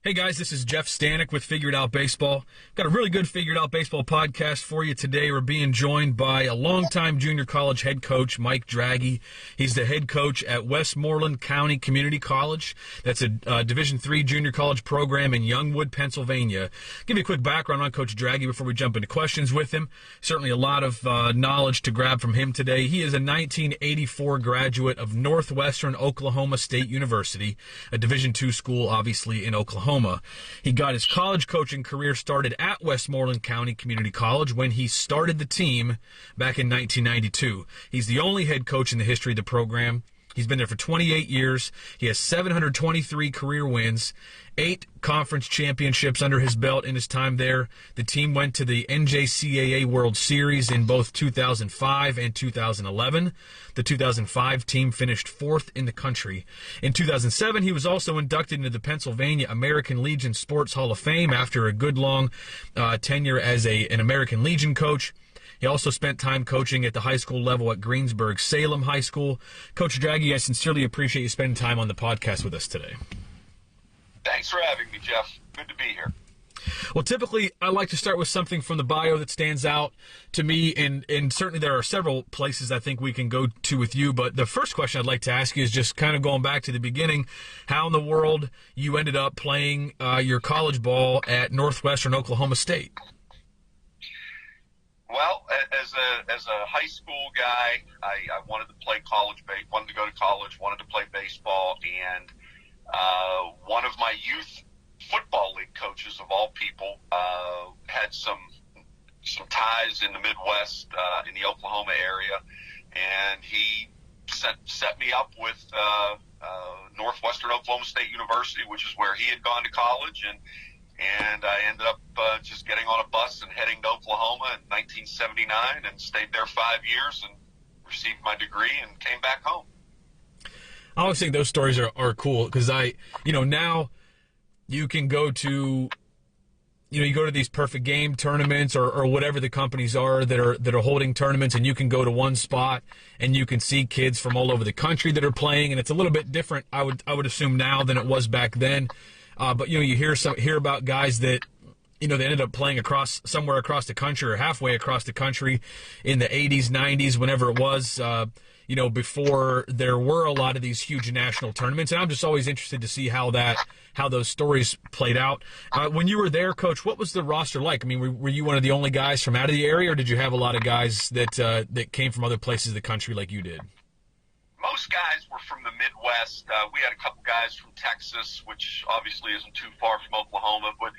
Hey guys, this is Jeff Stanek with Figured Out Baseball. Got a really good Figured Out Baseball podcast for you today. We're being joined by a longtime junior college head coach, Mike Draghi. He's the head coach at Westmoreland County Community College. That's a Division III junior college program in Youngwood, Pennsylvania. Give you a quick background on Coach Draghi before we jump into questions with him. Certainly a lot of knowledge to grab from him today. He is a 1984 graduate of Northwestern Oklahoma State University, a Division II school, obviously, in Oklahoma. He got his college coaching career started at Westmoreland County Community College when he started the team back in 1992. He's the only head coach in the history of the program. He's been there for 28 years. He has 723 career wins, 8 conference championships under his belt in his time there. The team went to the NJCAA World Series in both 2005 and 2011. The 2005 team finished 4th in the country. In 2007, he was also inducted into the Pennsylvania American Legion Sports Hall of Fame after a good long tenure as an American Legion coach. He also spent time coaching at the high school level at Greensburg-Salem High School. Coach Draghi, I sincerely appreciate you spending time on the podcast with us today. Thanks for having me, Jeff. Good to be here. Well, typically, I like to start with something from the bio that stands out to me, and certainly there are several places I think we can go to with you, but the first question I'd like to ask you is just kind of going back to the beginning, how in the world you ended up playing your college ball at Northwestern Oklahoma State? Well, as a high school guy, I wanted to play wanted to go to college, wanted to play baseball, and one of my youth football league coaches, of all people, had some ties in the Midwest, in the Oklahoma area, and he set me up with Northwestern Oklahoma State University, which is where he had gone to college, and I ended up just getting on a bus and heading to Oklahoma in 1979 and stayed there 5 years and received my degree and came back home. I always think those stories are cool because now you can go to, you go to these perfect game tournaments or whatever the companies are that are holding tournaments, and you can go to one spot and you can see kids from all over the country that are playing, and it's a little bit different, I would assume now than it was back then. But you hear about guys that they ended up playing somewhere across the country or halfway across the country in the 80s, 90s, whenever it was, before there were a lot of these huge national tournaments. And I'm just always interested to see how those stories played out. When you were there, Coach, what was the roster like? I mean, were you one of the only guys from out of the area, or did you have a lot of guys that came from other places of the country like you did? Most guys were from the Midwest. We had a couple guys from Texas, which obviously isn't too far from Oklahoma, but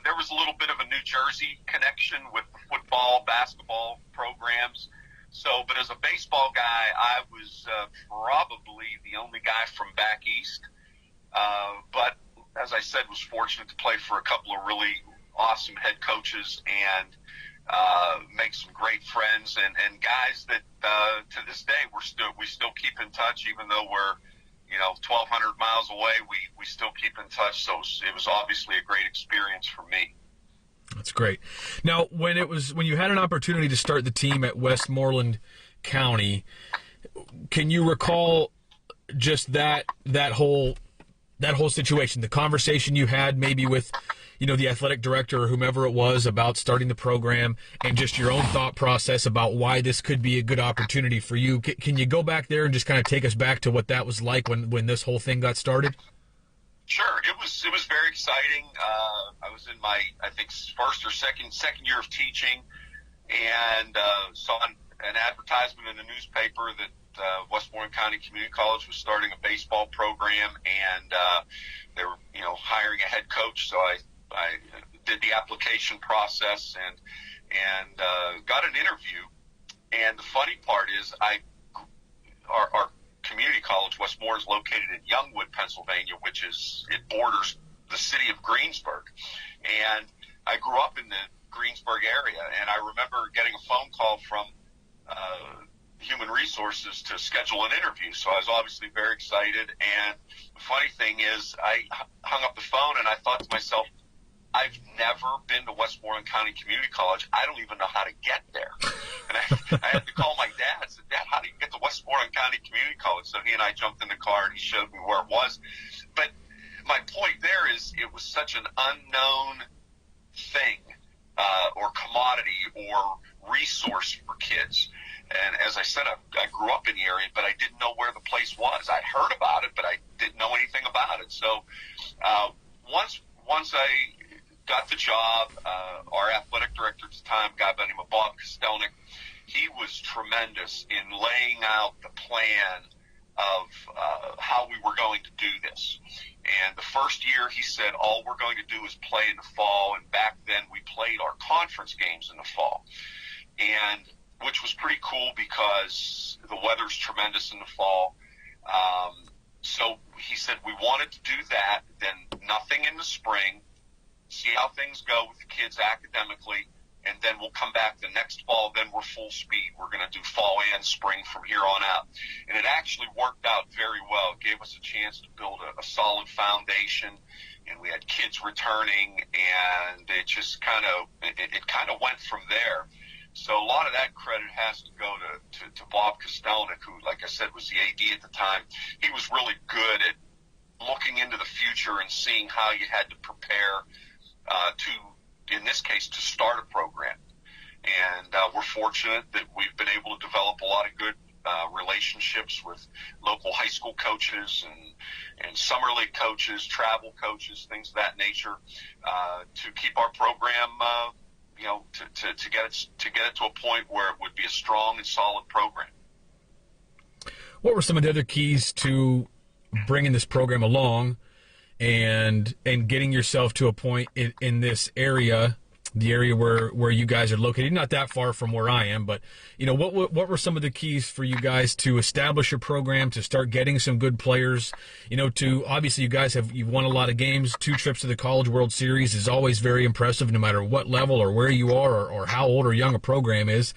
there was a little bit of a New Jersey connection with the football, basketball programs. But as a baseball guy, I was probably the only guy from back east. But as I said, was fortunate to play for a couple of really awesome head coaches and make some great friends and guys that to this day we still keep in touch, even though we're 1,200 miles away. We still keep in touch. So it was obviously a great experience for me. That's great. Now, when you had an opportunity to start the team at Westmoreland County, can you recall just that whole situation, the conversation you had maybe with the athletic director or whomever it was about starting the program, and just your own thought process about why this could be a good opportunity for you? Can you go back there and just kind of take us back to what that was like when this whole thing got started? Sure. It was very exciting. I was in my, I think, first or second year of teaching, and saw an advertisement in the newspaper that Westmoreland County Community College was starting a baseball program, and they were hiring a head coach. So I did the application process and got an interview. And the funny part is our community college, Westmore, is located in Youngwood, Pennsylvania, it borders the city of Greensburg. And I grew up in the Greensburg area, and I remember getting a phone call from Human Resources to schedule an interview. So I was obviously very excited. And the funny thing is, I hung up the phone and I thought to myself, I've never been to Westmoreland County Community College. I don't even know how to get there. And I had to call my dad and said, Dad, how do you get to Westmoreland County Community College? So he and I jumped in the car and he showed me where it was. But my point there is it was such an unknown thing or commodity or resource for kids. And as I said, I grew up in the area, but I didn't know where the place was. I'd heard about it, but I didn't know anything about it. So once I got the job, our athletic director at the time, a guy by the name of Bob Kostelnik, he was tremendous in laying out the plan of how we were going to do this. And the first year he said, all we're going to do is play in the fall. And back then we played our conference games in the fall, and which was pretty cool because the weather's tremendous in the fall. So he said we wanted to do that, then nothing in the spring, see how things go with the kids academically, and then we'll come back the next fall. Then we're full speed. We're going to do fall and spring from here on out. And it actually worked out very well. It gave us a chance to build a solid foundation, and we had kids returning, and it just kind of went from there. So a lot of that credit has to go to Bob Kostelnik, who, like I said, was the AD at the time. He was really good at looking into the future and seeing how you had to prepare in this case, to start a program. And we're fortunate that we've been able to develop a lot of good relationships with local high school coaches and summer league coaches, travel coaches, things of that nature, to keep our program, to get it to a point where it would be a strong and solid program. What were some of the other keys to bringing this program along and getting yourself to a point in this area, the area where you guys are located, not that far from where I am, but what were some of the keys for you guys to establish your program, to start getting some good players, to obviously you've won a lot of games. 2 trips to the College World Series is always very impressive, no matter what level or where you are or how old or young a program is.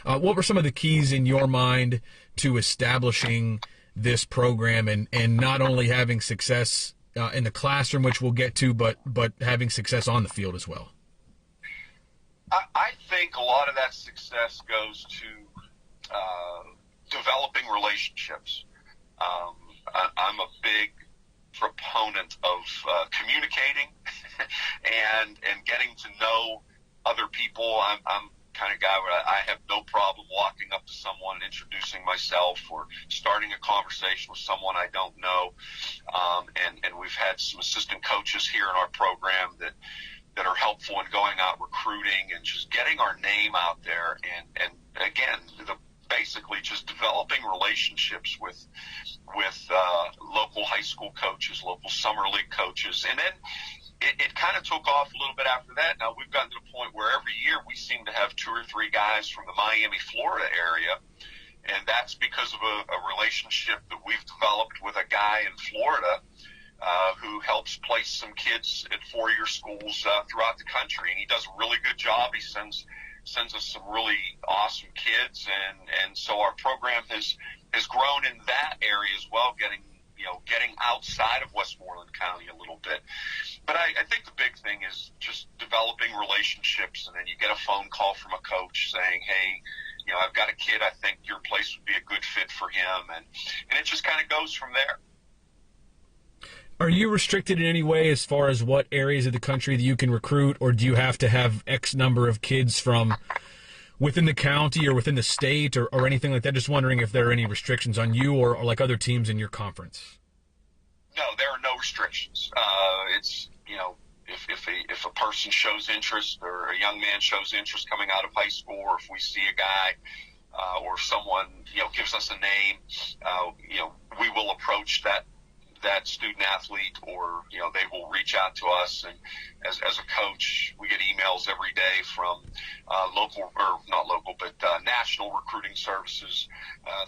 What were some of the keys in your mind to establishing this program and not only having success in the classroom, which we'll get to, but having success on the field as well? I think a lot of that success goes to developing relationships. I'm a big proponent of communicating and getting to know other people. I'm kind of guy where I have no problem walking up to someone, introducing myself, or starting a conversation with someone I don't know. And we've had some assistant coaches here in our program that are helpful in going out recruiting and just getting our name out there. And again, basically just developing relationships with local high school coaches, local summer league coaches. And then it kind of took off a little bit after that. Now we've gotten to the point where every year we seem to have 2 or 3 guys from the Miami, Florida area. And that's because of a relationship that we've developed with a guy in Florida who helps place some kids at 4-year schools throughout the country. And he does a really good job. He sends us some really awesome kids. And so our program has grown in that area as well, getting outside of Westmoreland County a little bit. But I think the big thing is just developing relationships, and then you get a phone call from a coach saying, hey, I've got a kid, I think your place would be a good fit for him, and it just kind of goes from there. Are you restricted in any way as far as what areas of the country that you can recruit, or do you have to have X number of kids from within the county or within the state or anything like that? Just wondering if there are any restrictions on you or like other teams in your conference. No, there are no restrictions. It's, if a person shows interest or a young man shows interest coming out of high school, or if we see a guy or someone, gives us a name, we will approach that student athlete, or they will reach out to us. And as a coach, we get emails every day from national recruiting services,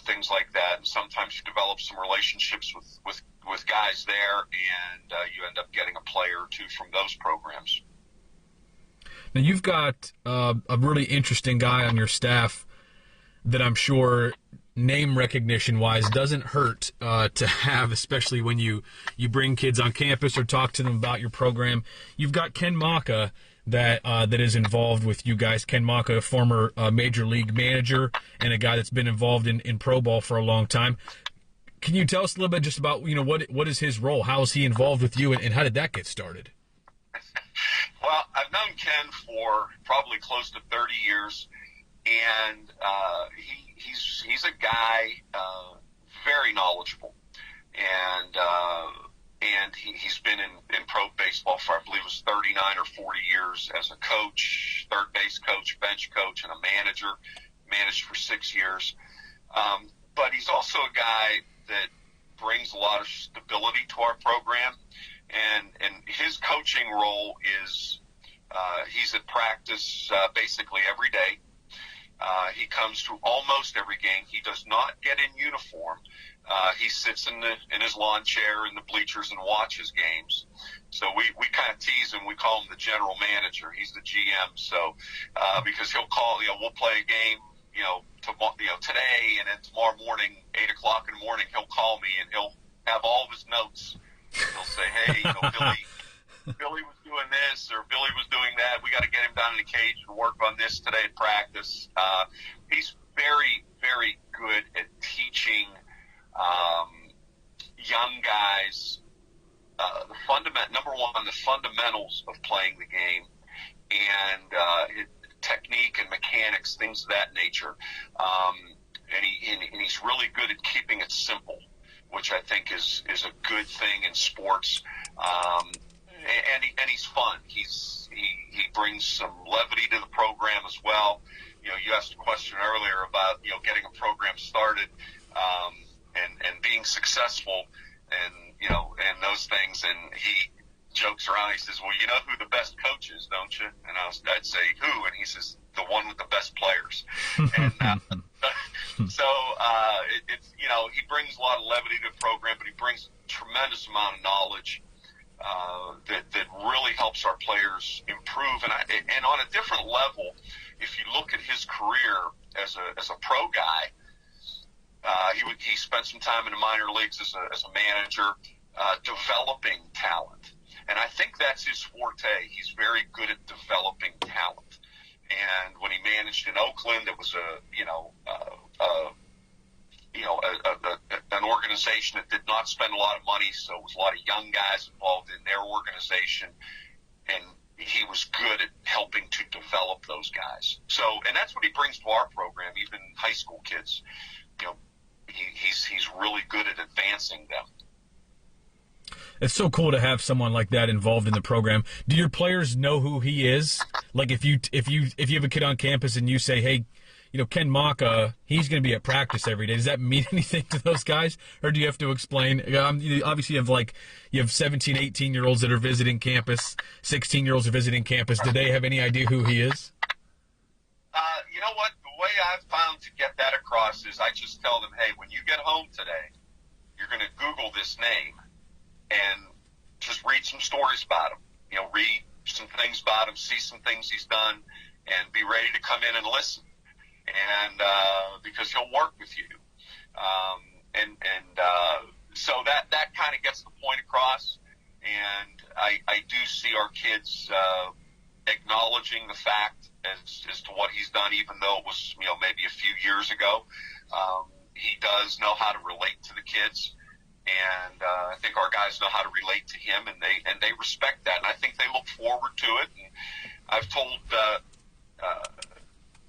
things like that. And sometimes you develop some relationships with guys there, and you end up getting a player or 2 from those programs. Now you've got a really interesting guy on your staff that I'm sure name recognition wise doesn't hurt to have, especially when you bring kids on campus or talk to them about your program. You've got Ken Maka that is involved with you guys. Ken Maka, a former major league manager and a guy that's been involved in pro ball for a long time. Can you tell us a little bit just about what is his role? How is he involved with you, and how did that get started? Well, I've known Ken for probably close to 30 years, and he's a guy very knowledgeable, and he's been in pro baseball for, I believe it was 39 or 40 years as a coach, third base coach, bench coach, and a manager. Managed for 6 years. But he's also a guy that brings a lot of stability to our program. And his coaching role is he's at practice basically every day. He comes to almost every game. He does not get in uniform. He sits in his lawn chair in the bleachers and watches games. So we kind of tease him. We call him the general manager. He's the GM. So because he'll call, we'll play a game, today, and then tomorrow morning, 8 o'clock in the morning, he'll call me and he'll have all of his notes. He'll say, hey, Billy was doing this or Billy was doing that. We got to get him down in the cage and work on this today at practice. He's very, very good at teaching young guys number one, the fundamentals of playing the game, and technique and mechanics, things of that nature. And he's really good at keeping it simple, which I think is a good thing in sports. And he's fun. He brings some levity to the program as well. You asked a question earlier about getting a program started and being successful and those things. And he jokes around. He says, "Well, you know who the best coach is, don't you?" And I'd say, "Who?" And he says, "The one with the best players." And so it's he brings a lot of levity to the program, but he brings a tremendous amount of knowledge that really helps our players improve. And on a different level, if you look at his career as a pro guy, he spent some time in the minor leagues as a manager, developing talent. And I think that's his forte. He's very good at developing talent. And when he managed in Oakland, it was an organization that did not spend a lot of money, so it was a lot of young guys involved in their organization, and he was good at helping to develop those guys. So, and that's what he brings to our program, even high school kids. He's really good at advancing them. It's so cool to have someone like that involved in the program. Do your players know who he is? Like if you have a kid on campus and you say, "Hey, Ken Maka, he's going to be at practice every day," does that mean anything to those guys? Or do you have to explain? Obviously, you have 17, 18-year-olds that are visiting campus, 16-year-olds are visiting campus. Do they have any idea who he is? You know what? The way I've found to get that across is I just tell them, "Hey, when you get home today, you're going to Google this name and just read some stories about him. Read some things about him, see some things he's done, and be ready to come in and listen. And because he'll work with you, so that kind of gets the point across. And I do see our kids acknowledging the fact as to what he's done, even though it was maybe a few years ago. He does know how to relate to the kids, and I think our guys know how to relate to him, and they respect that, and I think they look forward to it. And I've told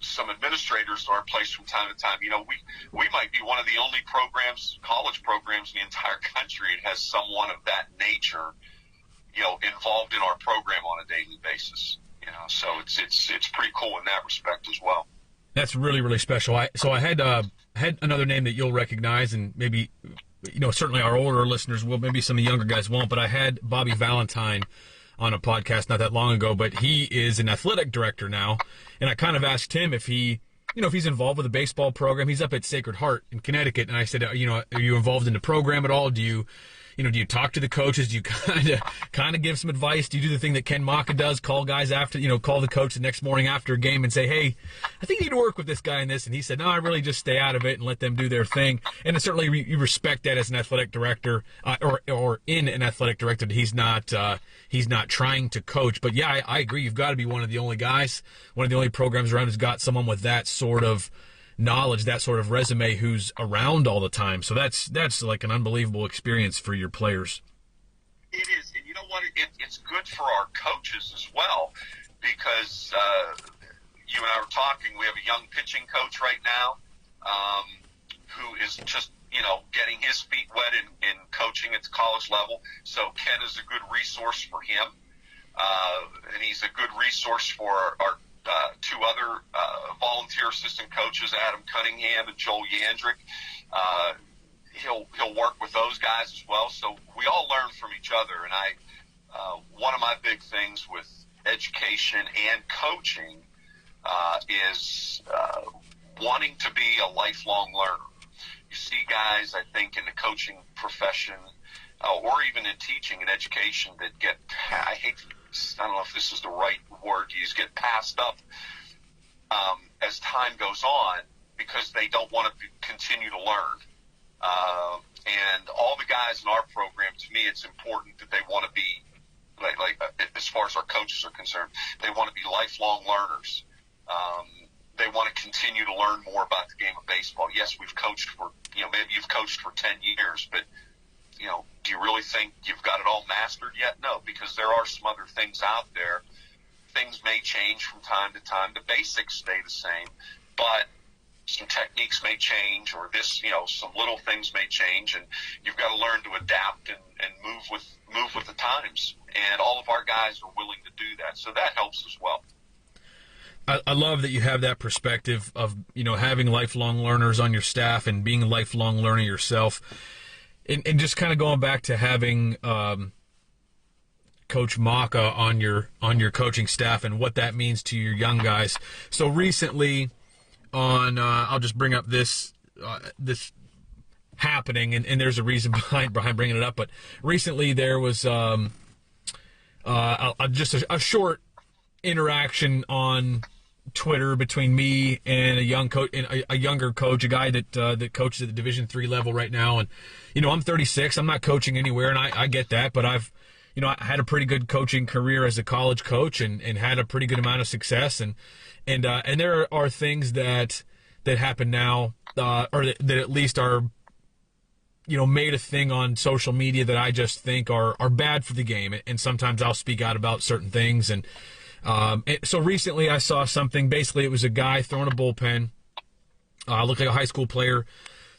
some administrators at our place from time to time, we might be one of the only college programs in the entire country that has someone of that nature, involved in our program on a daily basis. So it's pretty cool in that respect as well. That's really, really special. I had another name that you'll recognize, and maybe certainly our older listeners will, maybe some of the younger guys won't, but I had Bobby Valentine on a podcast not that long ago, but he is an athletic director now, and I kind of asked him if he, if he's involved with a baseball program. He's up at Sacred Heart in Connecticut, and I said, are you involved in the program at all? Do you talk to the coaches? Do you kind of give some advice? Do you do the thing that Ken Maka does, call guys after, call the coach the next morning after a game and say, "Hey, I think you need to work with this guy in this"? And he said, "No, I really just stay out of it and let them do their thing." And certainly you respect that as an athletic director, or in an athletic director, that he's not trying to coach. But yeah, I agree. You've got to be one of the only guys, one of the only programs around who's got someone with that sort of knowledge, that sort of resume, who's around all the time. So that's like an unbelievable experience for your players. It is. And you know what? It's good for our coaches as well, because you and I were talking. We have a young pitching coach right now who is just, getting his feet wet in coaching at the college level. So Ken is a good resource for him, and he's a good resource for our two other volunteer assistant coaches, Adam Cunningham and Joel Yandrick. He'll work with those guys as well. So we all learn from each other. And one of my big things with education and coaching is wanting to be a lifelong learner. You see guys, I think, in the coaching profession or even in teaching and education that I don't know if this is the right word to use, get passed up as time goes on because they don't want to continue to learn. And all the guys in our program, to me, it's important that they want to be, like as far as our coaches are concerned, they want to be lifelong learners. They want to continue to learn more about the game of baseball. Yes, we've coached for, maybe you've coached for 10 years, but, do you really think you've got it all mastered yet? No, because there are some other things out there. Things may change from time to time. The basics stay the same, but some techniques may change, or some little things may change, and you've got to learn to adapt and move with the times. And all of our guys are willing to do that, so that helps as well. I love that you have that perspective of, having lifelong learners on your staff and being a lifelong learner yourself. And just kind of going back to having Coach Maka on your coaching staff and what that means to your young guys. So recently on I'll just bring up this happening, and there's a reason behind bringing it up, but recently there was just a short interaction on Twitter between me and a young coach, and a younger coach, a guy that coaches at the Division III level right now. And I'm 36. I'm not coaching anywhere, and I get that. But I've I had a pretty good coaching career as a college coach, and had a pretty good amount of success. And there are things that happen now, or that at least are made a thing on social media that I just think are bad for the game. And sometimes I'll speak out about certain things. And so recently I saw something. Basically, it was a guy throwing a bullpen. Looked like a high school player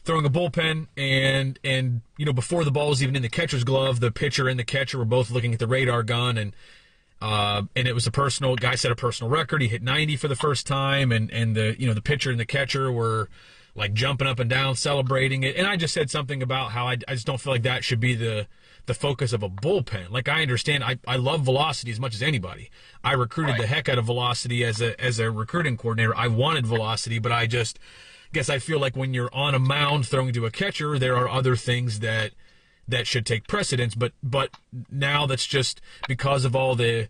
throwing a bullpen, and before the ball was even in the catcher's glove, the pitcher and the catcher were both looking at the radar gun, and it was guy set a personal record. He hit 90 for the first time, and the pitcher and the catcher were like jumping up and down, celebrating it. And I just said something about how I just don't feel like that should be the focus of a bullpen. Like, I understand, I love velocity as much as anybody. I recruited the heck out of velocity as a recruiting coordinator. I wanted velocity, but I just guess I feel like when you're on a mound throwing to a catcher, there are other things that should take precedence. But now that's just because of all the,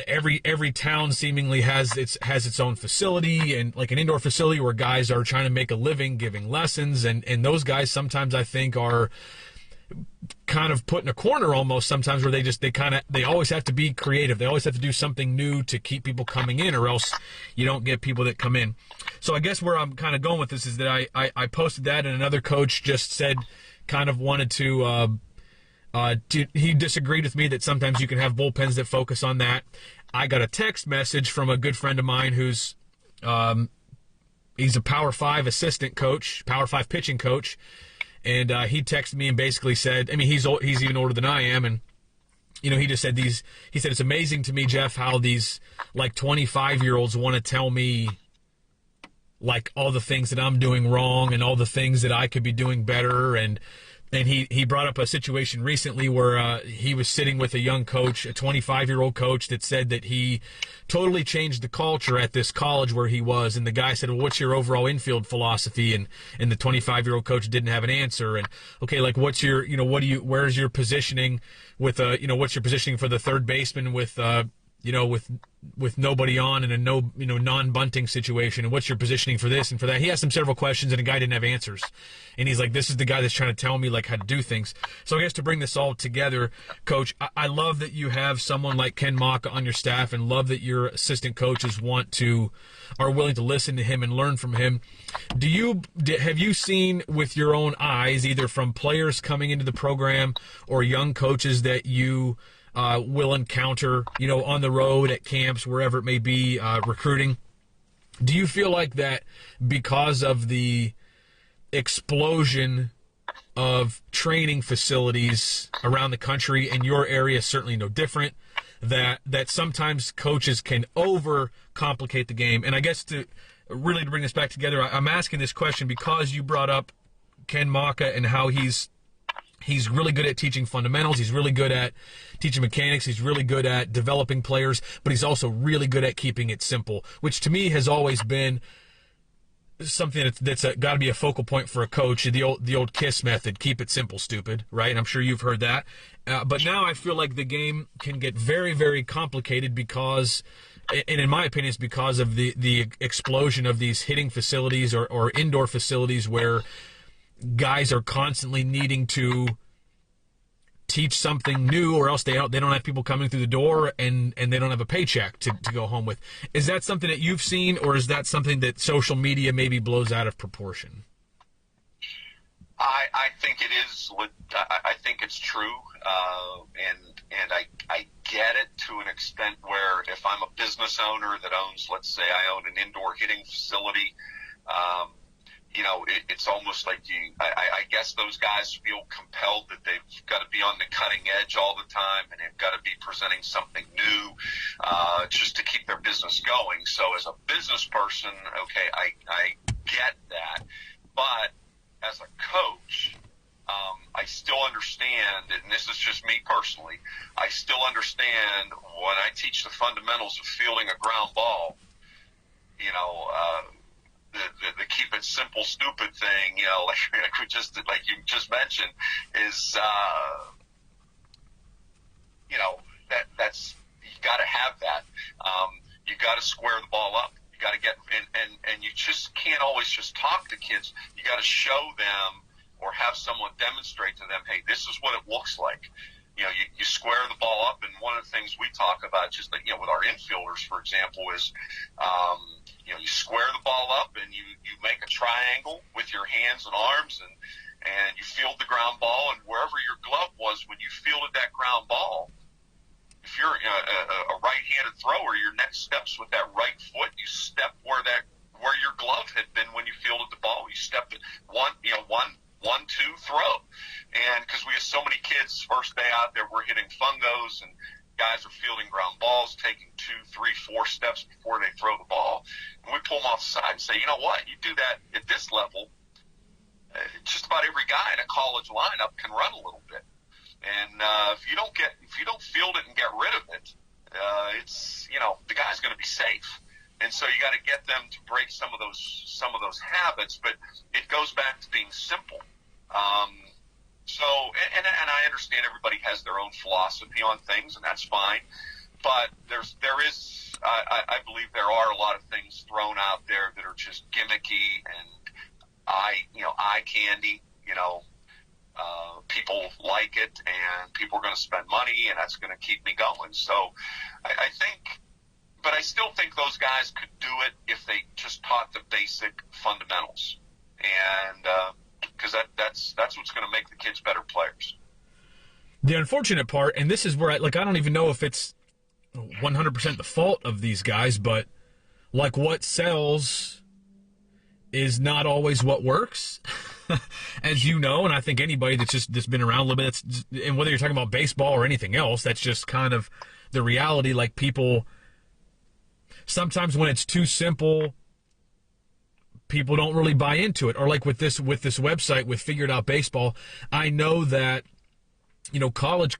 every town seemingly has its own facility, and like an indoor facility where guys are trying to make a living giving lessons, and those guys sometimes I think are kind of put in a corner almost sometimes, where they always have to be creative. They always have to do something new to keep people coming in, or else you don't get people that come in. So I guess where I'm kind of going with this is that I posted that, and another coach just said, kind of wanted to, he disagreed with me that sometimes you can have bullpens that focus on that. I got a text message from a good friend of mine who's he's a Power 5 assistant coach, Power 5 pitching coach. And he texted me and basically said, he's even older than I am, and he just said he said, it's amazing to me, Jeff, how these like 25-year-olds want to tell me like all the things that I'm doing wrong and all the things that I could be doing better. And he brought up a situation recently where he was sitting with a young coach, a 25-year-old coach, that said that he totally changed the culture at this college where he was. And the guy said, well, what's your overall infield philosophy? And the 25-year-old coach didn't have an answer. And, okay, like, what's your, where's your positioning with, what's your positioning for the third baseman with, with nobody on and a non-bunting situation, and what's your positioning for this and for that. He asked him several questions, and the guy didn't have answers. And he's like, this is the guy that's trying to tell me like how to do things. So I guess to bring this all together, Coach, I love that you have someone like Ken Maka on your staff, and love that your assistant coaches are willing to listen to him and learn from him. Have you seen with your own eyes, either from players coming into the program or young coaches that you will encounter, on the road, at camps, wherever it may be, recruiting? Do you feel like that because of the explosion of training facilities around the country, and your area is certainly no different, that sometimes coaches can overcomplicate the game? And I guess to bring this back together, I'm asking this question because you brought up Ken Maka and how he's really good at teaching fundamentals. He's really good at teaching mechanics. He's really good at developing players, but he's also really good at keeping it simple, which to me has always been something that's got to be a focal point for a coach. The old KISS method: keep it simple, stupid. Right? And I'm sure you've heard that. But now I feel like the game can get very, very complicated because, and in my opinion, it's because of the explosion of these hitting facilities or indoor facilities where guys are constantly needing to teach something new, or else they don't have people coming through the door, and they don't have a paycheck to go home with. Is that something that you've seen, or is that something that social media maybe blows out of proportion? I think it is. I think it's true, and I get it to an extent where if I'm a business owner that owns, let's say I own an indoor hitting facility, it's almost like I guess those guys feel compelled that they've got to be on the cutting edge all the time, and they've got to be presenting something new just to keep their business going. So as a business person, okay, I get that. But as a coach, I still understand, and this is just me personally, I still understand when I teach the fundamentals of fielding a ground ball, the keep it simple, stupid thing, like you just mentioned, is, that's, you got to have that. You got to square the ball up. You got to get, and you just can't always just talk to kids. You got to show them or have someone demonstrate to them, hey, this is what it looks like. You square the ball up, and one of the things we talk about, just like, with our infielders, for example, is, you square the ball up and you make a triangle with your hands and arms, and you field the ground ball, and wherever your glove was when you fielded that ground ball, if you're a right-handed thrower, your next steps with that right foot, you step where your glove had been when you fielded the ball. You stepped it one, two, throw. And because we have so many kids, first day out there, we're hitting fungos, and guys are fielding ground balls, taking 2, 3, 4 steps before they throw the ball. And we pull them off the side and say, you know what? You do that at this level, just about every guy in a college lineup can run a little bit. And if you don't field it and get rid of it, it's the guy's going to be safe. And so you got to get them to break some of those habits. But it goes back to being simple. So, and I understand everybody has their own philosophy on things, and that's fine. But I believe there are a lot of things thrown out there that are just gimmicky and eye candy. People like it, and people are going to spend money, and that's going to keep me going. So, I think, but I still think those guys could do it if they just taught the basic fundamentals, and because that's what's going to make the kids better players. The unfortunate part, and this is where I don't even know if it's 100% the fault of these guys, but like what sells is not always what works, as you know, and I think anybody that's been around a little bit, and whether you're talking about baseball or anything else, that's just kind of the reality. Like, people, sometimes when it's too simple, people don't really buy into it. Or like with this website with Figured Out Baseball, I know that college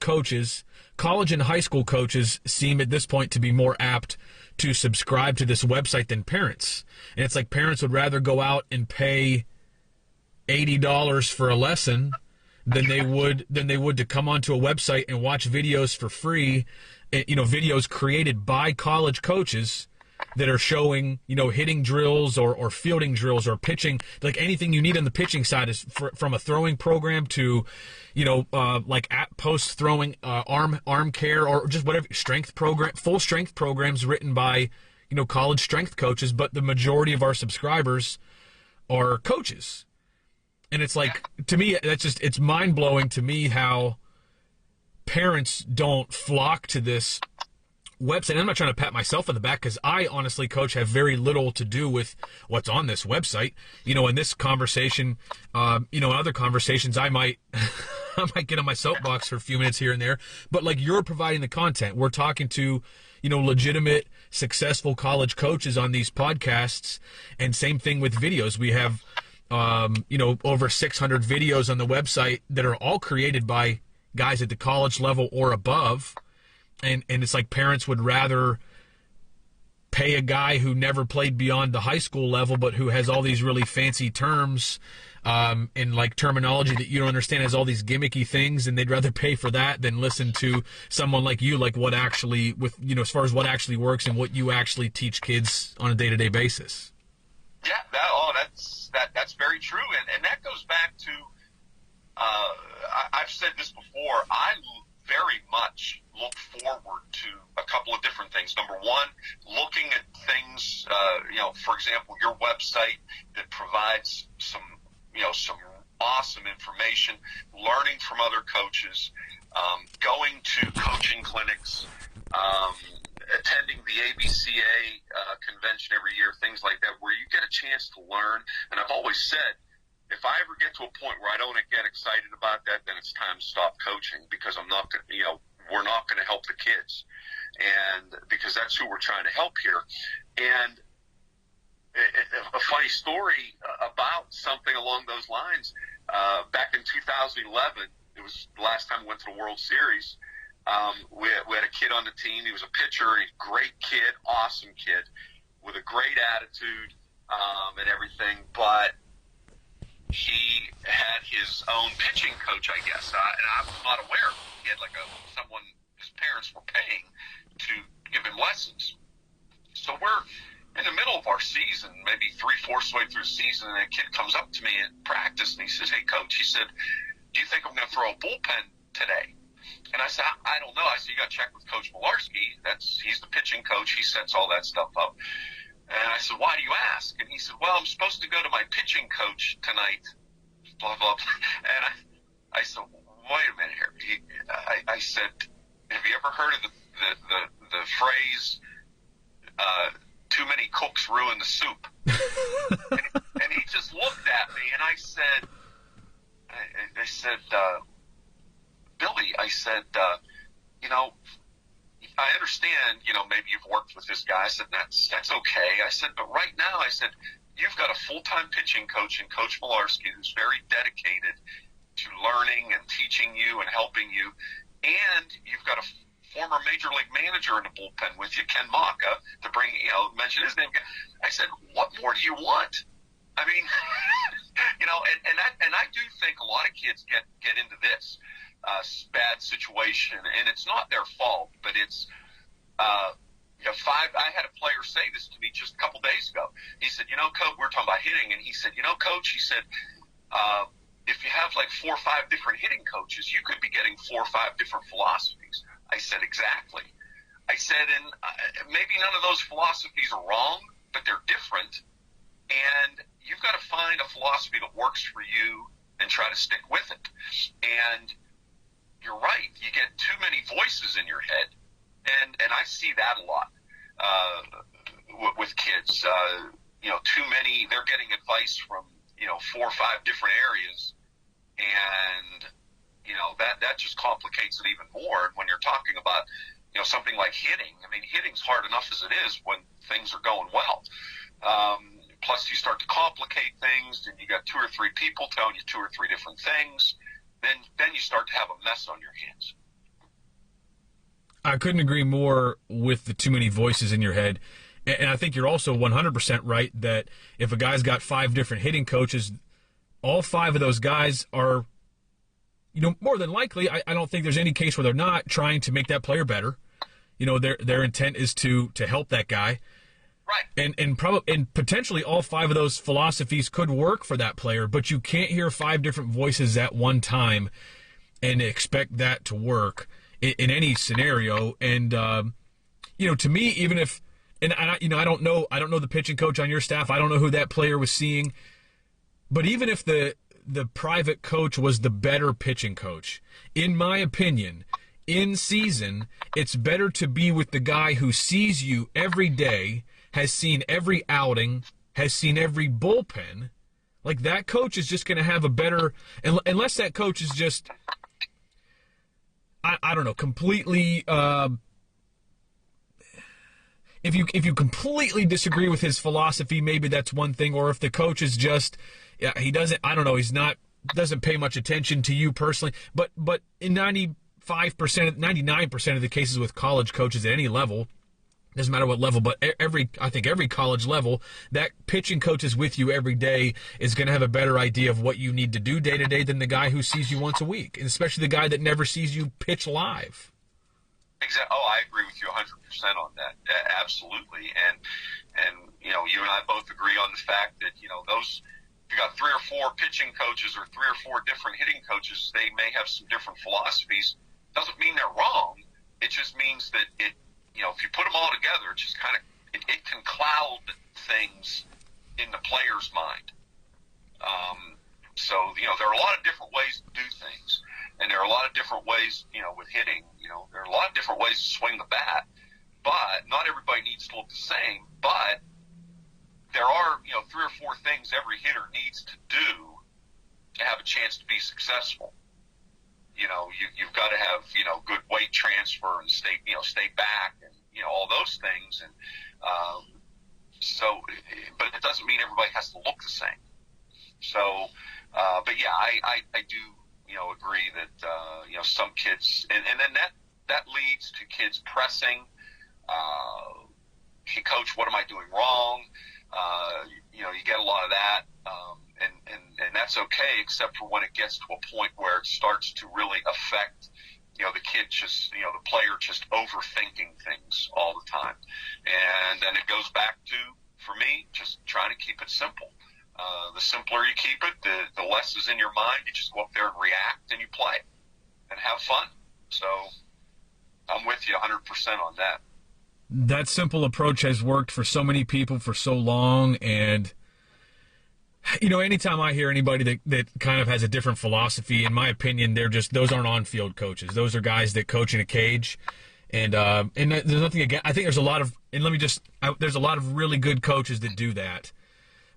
and high school coaches seem at this point to be more apt to subscribe to this website than parents. And it's like parents would rather go out and pay $80 for a lesson than they would to come onto a website and watch videos for free, videos created by college coaches that are showing, hitting drills or fielding drills or pitching, like anything you need on the pitching side is from a throwing program to, like at post throwing, arm care, or just whatever full strength programs written by, college strength coaches. But the majority of our subscribers are coaches. And it's like, to me, it's mind blowing to me how parents don't flock to this website. I'm not trying to pat myself on the back, because I honestly, Coach, have very little to do with what's on this website. In this conversation, in other conversations, I might get on my soapbox for a few minutes here and there. But like, you're providing the content. We're talking to, legitimate, successful college coaches on these podcasts, and same thing with videos. We have, over 600 videos on the website that are all created by guys at the college level or above. And it's like parents would rather pay a guy who never played beyond the high school level, but who has all these really fancy terms and like terminology that you don't understand, has all these gimmicky things, and they'd rather pay for that than listen to someone like you, like what actually, as far as what actually works and what you actually teach kids on a day-to-day basis. Yeah, that's very true, and that goes back to I've said this before. I very much look forward to a couple of different things. Number one, looking at things, for example, your website that provides some awesome information, learning from other coaches, going to coaching clinics, attending the ABCA convention every year, things like that, where you get a chance to learn. And I've always said, if I ever get to a point where I don't get excited about that, then it's time to stop coaching, because I'm not going to, we're not going to help the kids, and because that's who we're trying to help here. And a funny story about something along those lines, back in 2011, it was the last time we went to the World Series. We had a kid on the team. He was a pitcher, a great kid, awesome kid, with a great attitude and everything, but he had his own pitching coach, I guess, and I was not aware. He had someone his parents were paying to give him lessons. So we're in the middle of our season, maybe 3/4 way through the season, and a kid comes up to me at practice, and he says, "Hey, Coach," he said, "do you think I'm going to throw a bullpen today?" And I said, I don't know. I said, "You got to check with Coach Malarski. He's the pitching coach. He sets all that stuff up." And I said, "Why do you ask?" And he said, "Well, I'm supposed to go to my pitching coach tonight, blah, blah, blah." And I said, "Wait a minute here." I said, "Have you ever heard of the phrase, too many cooks ruin the soup?" and he just looked at me, and I said, "Billy," I said, "I understand, maybe you've worked with this guy." I said, that's okay. I said, "But right now," I said, "you've got a full-time pitching coach in Coach Malarski, who's very dedicated to learning and teaching you and helping you. And you've got a former major league manager in the bullpen with you, Ken Maka, to bring, mention his name." I said, "What more do you want?" I mean, and I do think a lot of kids get into this bad situation, and it's not their fault, but it's I had a player say this to me just a couple days ago. He said, "Coach," we're talking about hitting, and he said, "Coach," he said, "if you have like 4 or 5 different hitting coaches, you could be getting 4 or 5 different philosophies." I said, "Exactly." I said, "And maybe none of those philosophies are wrong, but they're different, and you've got to find a philosophy that works for you and try to stick with it." And you're right, you get too many voices in your head, and I see that a lot with kids. Too many, they're getting advice from 4 or 5 different areas, and that just complicates it even more. And when you're talking about something like hitting, I mean, hitting's hard enough as it is when things are going well. Plus, you start to complicate things, and you got 2 or 3 people telling you 2 or 3 different things. Then you start to have a mess on your hands. I couldn't agree more with the too many voices in your head. And I think you're also 100% right that if a guy's got 5 different hitting coaches, all 5 of those guys are more than likely, I don't think there's any case where they're not trying to make that player better. Their intent is to help that guy. Right. And potentially all 5 of those philosophies could work for that player, but you can't hear 5 different voices at one time and expect that to work in any scenario. And to me, even if I don't know the pitching coach on your staff, I don't know who that player was seeing, but even if the private coach was the better pitching coach, in my opinion, in season, it's better to be with the guy who sees you every day, has seen every outing, has seen every bullpen. Like, that coach is just going to have a better, unless that coach is just, I don't know, completely, if you completely disagree with his philosophy, maybe that's one thing. Or if the coach is just, he doesn't, I don't know, doesn't pay much attention to you personally. But in 99% of the cases with college coaches at any level, doesn't matter what level, but I think every college level, that pitching coach is with you every day is going to have a better idea of what you need to do day to day than the guy who sees you once a week, and especially the guy that never sees you pitch live. Exactly. Oh, I agree with you 100% on that. Absolutely. And you and I both agree on the fact that, those, if you got 3 or 4 pitching coaches or 3 or 4 different hitting coaches, they may have some different philosophies. Doesn't mean they're wrong. It just means that if you put them all together, it just kind of, it can cloud things in the player's mind. So there are a lot of different ways to do things. And there are a lot of different ways, with hitting, there are a lot of different ways to swing the bat, but not everybody needs to look the same. But there are, 3 or 4 things every hitter needs to do to have a chance to be successful. You've got to have, good weight transfer and stay back and, all those things. And, but it doesn't mean everybody has to look the same. So, but yeah, I do, agree that, some kids, and then that leads to kids pressing, hey, coach, what am I doing wrong? You get a lot of that. And that's okay, except for when it gets to a point where it starts to really affect, the kid just, the player just overthinking things all the time. And then it goes back to, for me, just trying to keep it simple. The simpler you keep it, the less is in your mind. You just go up there and react and you play and have fun. So I'm with you 100% on that. That simple approach has worked for so many people for so long. And, anytime I hear anybody that kind of has a different philosophy, in my opinion, those aren't on-field coaches. Those are guys that coach in a cage. And there's nothing again. I think there's a lot of, there's a lot of really good coaches that do that.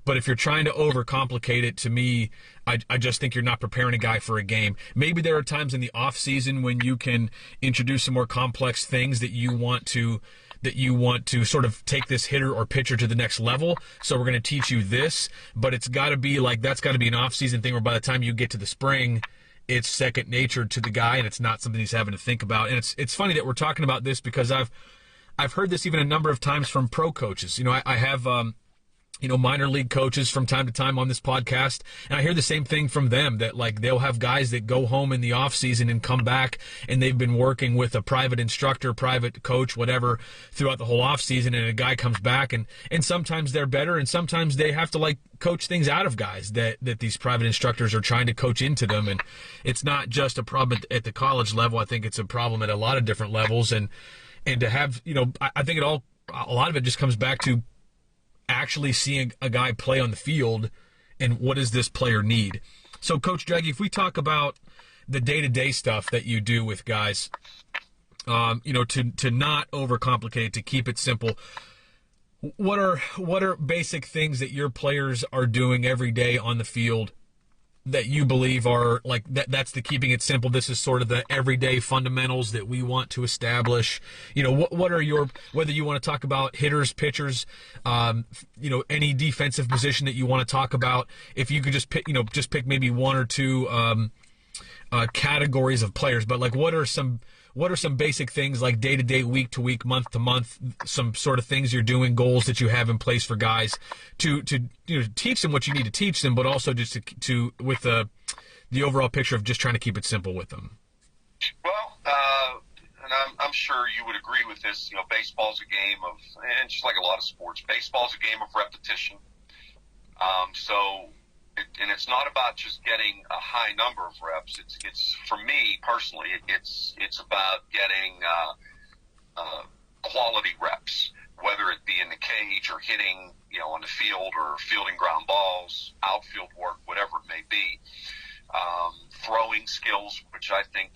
But if you're trying to overcomplicate it, to me, I just think you're not preparing a guy for a game. Maybe there are times in the off season when you can introduce some more complex things that you want to sort of take this hitter or pitcher to the next level. So we're going to teach you this, but it's got to be that's got to be an off season thing where by the time you get to the spring, it's second nature to the guy and it's not something he's having to think about. And it's funny that we're talking about this because I've heard this even a number of times from pro coaches. I have minor league coaches from time to time on this podcast, and I hear the same thing from them, that they'll have guys that go home in the off season and come back and they've been working with a private instructor, private coach, whatever, throughout the whole off season, and a guy comes back and sometimes they're better and sometimes they have to coach things out of guys that these private instructors are trying to coach into them. And it's not just a problem at the college level. I think it's a problem at a lot of different levels, and to have, I think a lot of it just comes back to actually seeing a guy play on the field and what does this player need. So, Coach Draghi, if we talk about the day-to-day stuff that you do with guys, to not overcomplicate it, to keep it simple, what are basic things that your players are doing every day on the field that you believe are that's the keeping it simple? This is sort of the everyday fundamentals that we want to establish. What are your, whether you want to talk about hitters, pitchers, any defensive position that you want to talk about, if you could just pick maybe 1 or 2 categories of players, but what are some basic things day to day, week to week, month to month, some sort of things you're doing, goals that you have in place for guys to teach them what you need to teach them, but also just to with the the overall picture of just trying to keep it simple with them? Well, and I'm sure you would agree with this. Baseball's a game of, and just like a lot of sports, baseball's a game of repetition. And it's not about just getting a high number of reps. It's for me personally, it's about getting quality reps, whether it be in the cage or hitting, on the field or fielding ground balls, outfield work, whatever it may be. Throwing skills, which I think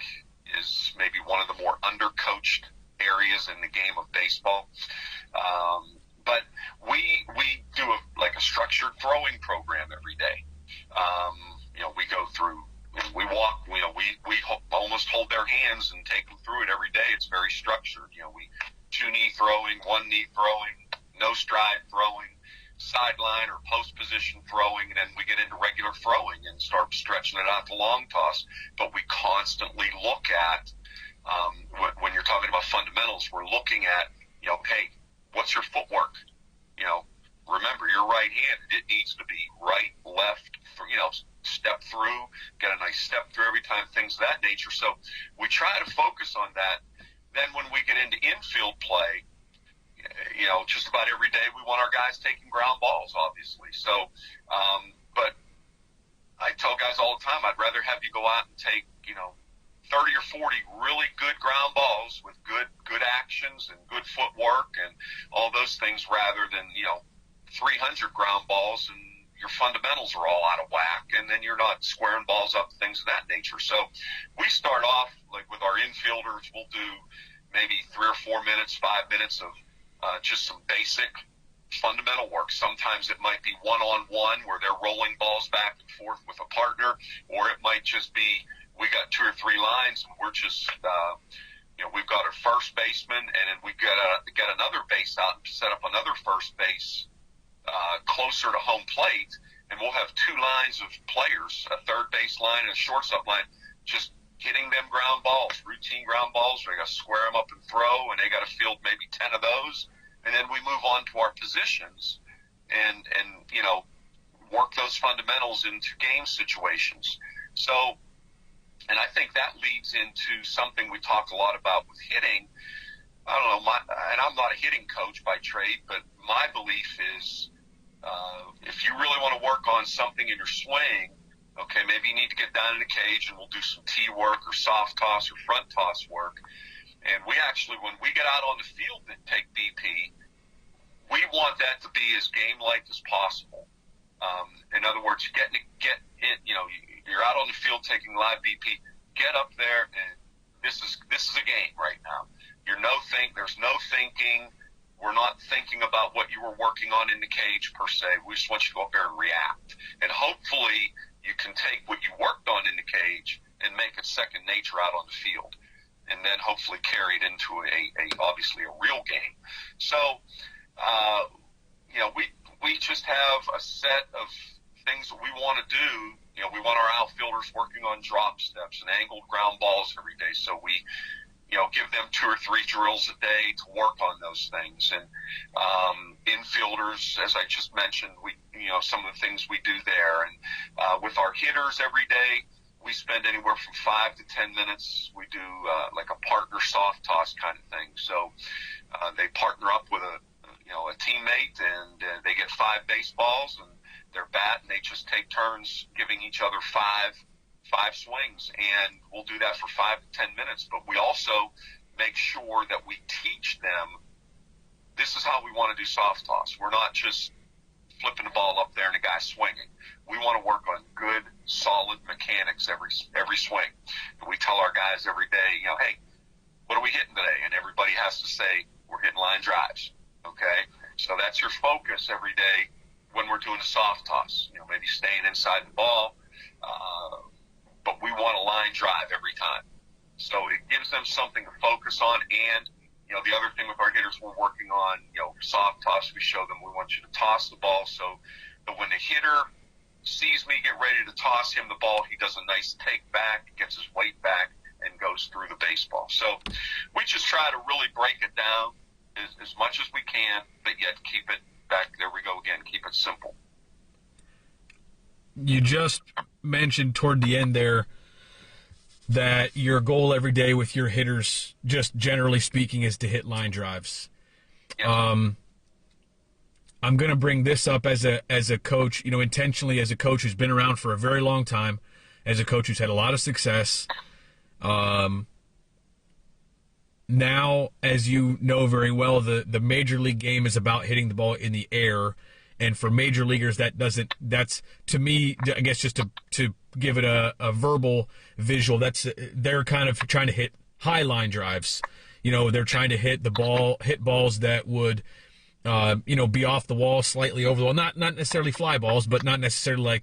is maybe one of the more undercoached areas in the game of baseball. But we do a structured throwing program every day. We go through, we walk, we almost hold their hands and take them through it every day. It's very structured. We 2-knee throwing, 1-knee throwing, no stride throwing, sideline or post position throwing, and then we get into regular throwing and start stretching it out to long toss. But we constantly look at, when you're talking about fundamentals, we're looking at, hey, what's your footwork? Remember, you're right-handed. It needs to be right, left, step through, get a nice step through every time, things of that nature. So we try to focus on that. Then when we get into infield play, just about every day we want our guys taking ground balls, obviously. So, but I tell guys all the time, I'd rather have you go out and take, 30 or 40 really good ground balls with good actions and good footwork and all those things rather than, 300 ground balls and your fundamentals are all out of whack, and then you're not squaring balls up, things of that nature. So we start off like with our infielders. We'll do maybe 3 or 4 minutes, 5 minutes of just some basic fundamental work. Sometimes it might be one-on-one where they're rolling balls back and forth with a partner, or it might just be we got 2 or 3 lines and we're just we've got our first baseman, and then we get another base out and set up another first base closer to home plate, and we'll have 2 lines of players, a third base line and a shortstop line, just hitting them ground balls, routine ground balls. They got to square them up and throw, and they got to field maybe 10 of those, and then we move on to our positions and work those fundamentals into game situations. So, and I think that leads into something we talk a lot about with hitting. I don't know, and I'm not a hitting coach by trade, but my belief is if you really want to work on something in your swing, okay, maybe you need to get down in the cage and we'll do some tee work or soft toss or front toss work. And we actually, when we get out on the field and take BP, we want that to be as game-like as possible. In other words, you're out on the field taking live BP, get up there, and this is a game right now. There's no thinking. We're not thinking about what you were working on in the cage per se. We just want you to go up there and react. And hopefully you can take what you worked on in the cage and make it second nature out on the field, and then hopefully carry it into obviously a real game. So, we just have a set of things that we want to do. We want our outfielders working on drop steps and angled ground balls every day. So we, give them 2 or 3 drills a day to work on those things. And infielders, as I just mentioned, we, some of the things we do there. And with our hitters every day, we spend anywhere from 5 to 10 minutes. We do like a partner soft toss kind of thing. So they partner up with a teammate, and they get 5 baseballs and their bat, and they just take turns giving each other five swings, and we'll do that for 5 to 10 minutes. But we also make sure that we teach them this is how we want to do soft toss. We're not just flipping the ball up there and the guy's swinging. We want to work on good, solid mechanics every swing. And we tell our guys every day, hey, what are we hitting today? And everybody has to say, we're hitting line drives. Okay? So that's your focus every day when we're doing a soft toss. Maybe staying inside the ball, but we want a line drive every time. So it gives them something to focus on. And, the other thing with our hitters, we're working on, soft toss. We show them we want you to toss the ball so that when the hitter sees me get ready to toss him the ball, he does a nice take back, gets his weight back, and goes through the baseball. So we just try to really break it down as much as we can, but yet keep it back. There we go again. Keep it simple. You just mentioned toward the end there that your goal every day with your hitters, just generally speaking, is to hit line drives. Yeah. I'm going to bring this up as a coach, intentionally as a coach who's been around for a very long time, as a coach who's had a lot of success. Now, as you know very well, the major league game is about hitting the ball in the air. And for major leaguers, that's to me, I guess, just to give it a verbal visual, they're kind of trying to hit high line drives. They're trying to hit balls that would, be off the wall, slightly over the wall. Not necessarily fly balls, but not necessarily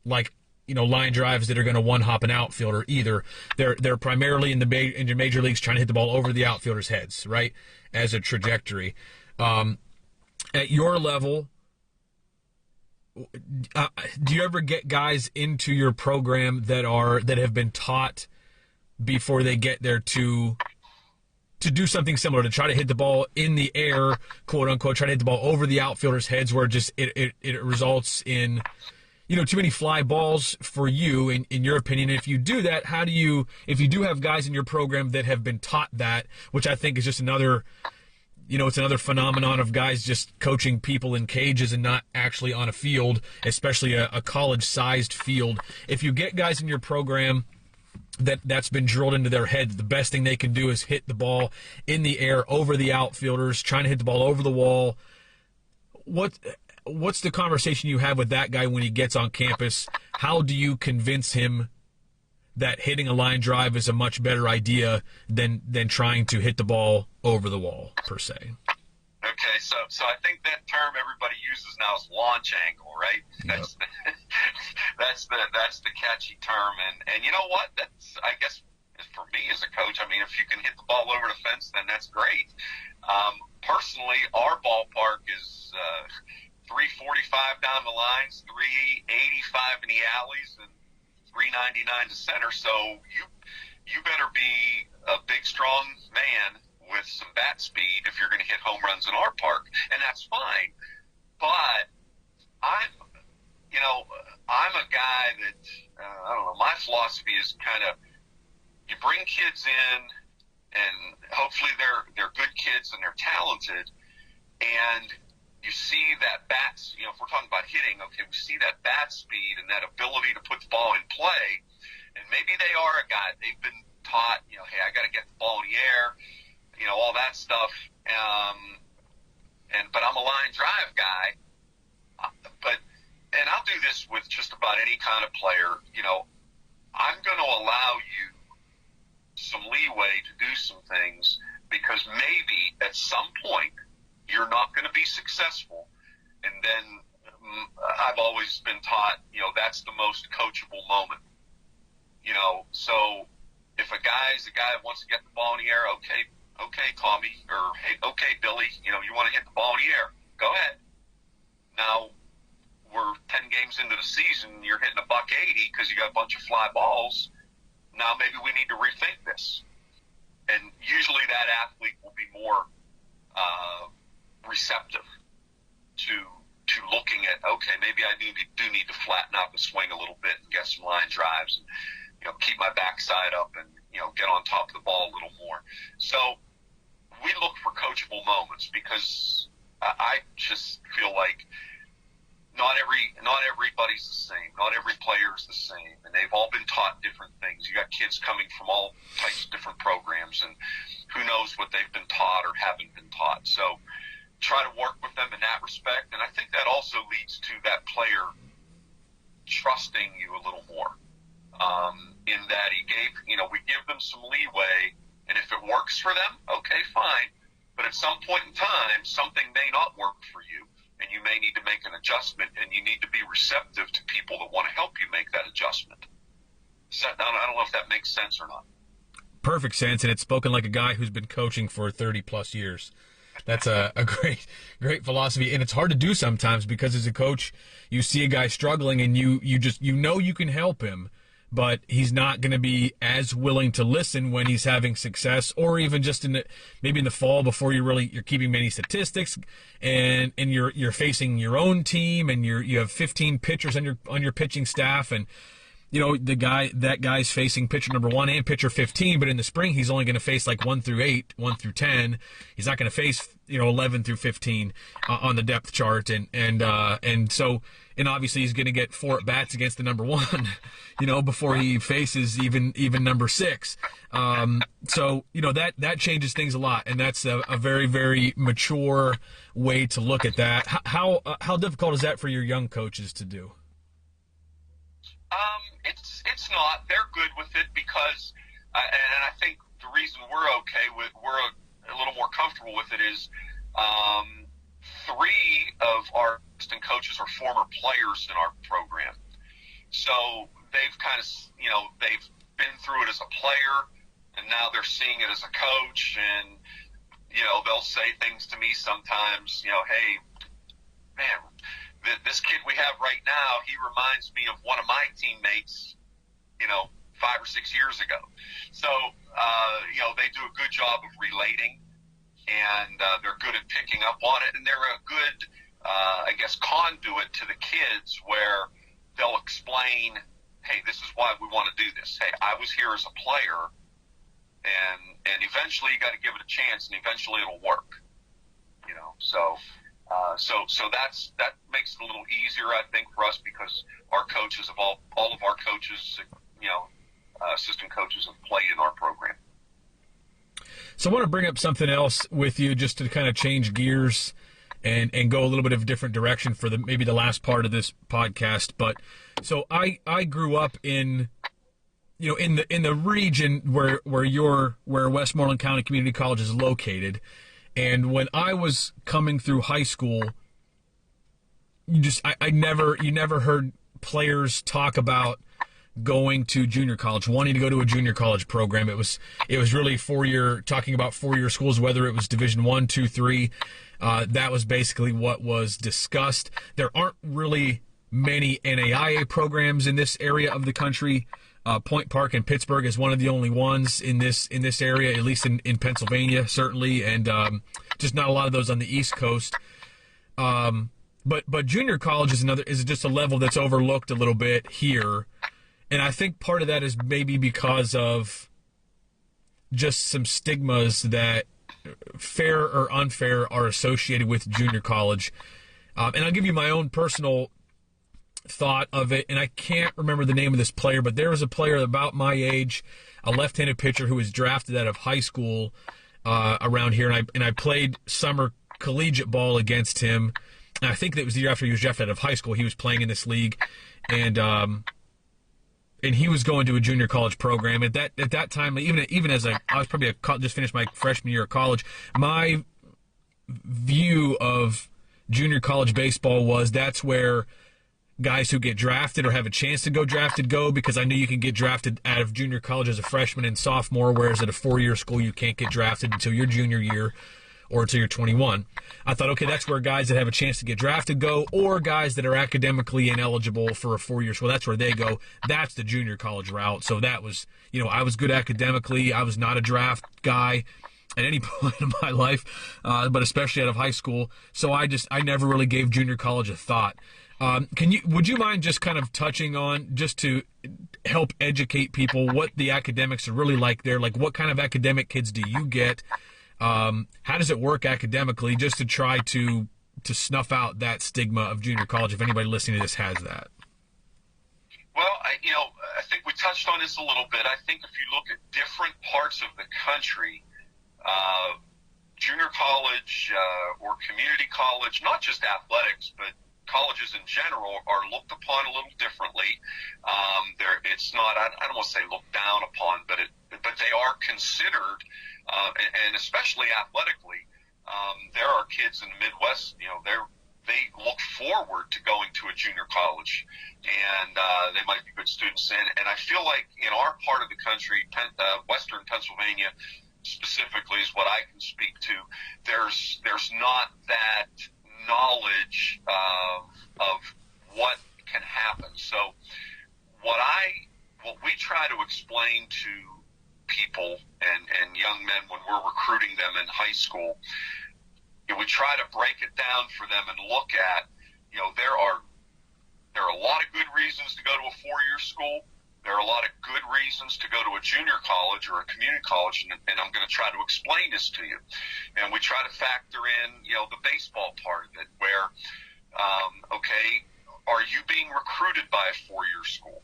like line drives that are going to one hop an outfielder either. They're primarily in the major leagues trying to hit the ball over the outfielders' heads, right, as a trajectory. At your level, do you ever get guys into your program that have been taught before they get there to do something similar, to try to hit the ball in the air, quote unquote, try to hit the ball over the outfielders' heads, where just it results in too many fly balls for you, in your opinion? If you do that, if you do have guys in your program that have been taught that, which I think is just another, it's another phenomenon of guys just coaching people in cages and not actually on a field, especially a college-sized field. If you get guys in your program that's been drilled into their heads, the best thing they can do is hit the ball in the air over the outfielders, trying to hit the ball over the wall. What's the conversation you have with that guy when he gets on campus? How do you convince him that hitting a line drive is a much better idea than trying to hit the ball over the wall, per se? Okay, so I think that term everybody uses now is launch angle, right? Yep. That's the catchy term, and you know what? That's, I guess, for me as a coach, I mean, if you can hit the ball over the fence, then that's great. Personally, our ballpark is 345 down the lines, 385 in the alleys, and 399 to center. So you better be a big, strong man with some bat speed if you're going to hit home runs in our park, and that's fine. But I'm a guy that I don't know. My philosophy is kind of, you bring kids in, and hopefully they're good kids and they're talented, and you see that bats. If we're talking about hitting, okay, we see that bat speed and that ability to put the ball in play, and maybe they are a guy they've been taught. Hey, I got to get the ball in the air. All that stuff, but I'm a line drive guy. And I'll do this with just about any kind of player. I'm going to allow you some leeway to do some things, because maybe at some point you're not going to be successful, and then I've always been taught, that's the most coachable moment. So if a guy's a guy that wants to get the ball in the air, okay, Tommy, or hey, okay, Billy, you want to hit the ball in the air, go ahead. Now, we're 10 games into the season, you're hitting $180 because you got a bunch of fly balls. Now maybe we need to rethink this. And usually that athlete will be more receptive to looking at, okay, maybe I do need to flatten out the swing a little bit and get some line drives, and keep my backside up, and get on top of the ball a little more. So we look for coachable moments, because I just feel like not everybody's the same. Not every player is the same, and they've all been taught different things. You got kids coming from all types of different programs, and who knows what they've been taught or haven't been taught. So try to work with them in that respect, and I think that also leads to that player trusting you a little more. In that we give them some leeway, and if it works for them, okay, fine. But at some point in time, something may not work for you, and you may need to make an adjustment, and you need to be receptive to people that want to help you make that adjustment. So, I don't know if that makes sense or not. Perfect sense, and it's spoken like a guy who's been coaching for 30-plus years. That's a great philosophy, and it's hard to do sometimes, because as a coach, you see a guy struggling, and you can help him, but he's not going to be as willing to listen when he's having success, or even just maybe in the fall before you're keeping many statistics, and you're facing your own team, and you have 15 pitchers on your pitching staff, and that guy's facing pitcher number 1 and pitcher 15, but in the spring he's only going to face like 1 through 8, 1 through 10. He's not going to face 11 through 15 on the depth chart, and obviously he's going to get 4 at bats against the number 1, before he faces even number 6. So that changes things a lot, and that's a very, very mature way to look at that. How difficult is that for your young coaches to do? It's not. They're good with it because, and I think the reason we're a little more comfortable with it is, 3 of our assistant coaches are former players in our program. So they've kind of, they've been through it as a player, and now they're seeing it as a coach, and, they'll say things to me sometimes, hey, man, this kid we have right now, he reminds me of one of my teammates, 5 or 6 years ago. So, they do a good job of relating, and they're good at picking up on it, and they're a good, conduit to the kids where they'll explain, hey, this is why we want to do this. Hey, I was here as a player, and eventually you got to give it a chance, and eventually it'll work. So that makes it a little easier, I think, for us, because our coaches of all of our coaches, assistant coaches have played in our program. So I want to bring up something else with you, just to kind of change gears and go a little bit of a different direction for maybe the last part of this podcast. But so I grew up in the region where Westmoreland County Community College is located. And when I was coming through high school, you never heard players talk about going to junior college, wanting to go to a junior college program. It was really talking about 4-year schools, whether it was Division 1, 2, 3. That was basically what was discussed. There aren't really many NAIA programs in this area of the country. Point Park in Pittsburgh is one of the only ones in this area, at least in Pennsylvania, certainly, and just not a lot of those on the East Coast. But junior college is just a level that's overlooked a little bit here, and I think part of that is maybe because of just some stigmas that, fair or unfair, are associated with junior college. And I'll give you my own personal thought of it, and I can't remember the name of this player, but there was a player about my age, a left-handed pitcher who was drafted out of high school around here, and I played summer collegiate ball against him. And I think that was the year after he was drafted out of high school. He was playing in this league, and he was going to a junior college program. At that time, even as I was probably just finished my freshman year of college, my view of junior college baseball was that's where guys who get drafted or have a chance to go drafted go, because I knew you can get drafted out of junior college as a freshman and sophomore, whereas at a 4-year school you can't get drafted until your junior year or until you're 21. I thought, okay, that's where guys that have a chance to get drafted go, or guys that are academically ineligible for a 4-year school, that's where they go. That's the junior college route. So that was, I was good academically. I was not a draft guy at any point in my life, but especially out of high school. So I never really gave junior college a thought. Would you mind just kind of touching on, just to help educate people, what the academics are really like there? Like, what kind of academic kids do you get? How does it work academically, just to try to snuff out that stigma of junior college, if anybody listening to this has that? Well, I think we touched on this a little bit. I think if you look at different parts of the country, junior college or community college, not just athletics, but colleges in general, are looked upon a little differently. It's not, I don't want to say looked down upon, but they are considered, and especially athletically, there are kids in the Midwest, they look forward to going to a junior college, and they might be good students. And I feel like in our part of the country, Western Pennsylvania specifically is what I can speak to, there's not that knowledge of what can happen. So what I what we try to explain to people and young men when we're recruiting them in high school, we try to break it down for them and look at, there are a lot of good reasons to go to a four-year school. There are a lot of good reasons to go to a junior college or a community college, and I'm going to try to explain this to you. And we try to factor in, the baseball part of it, where, okay, are you being recruited by a four-year school?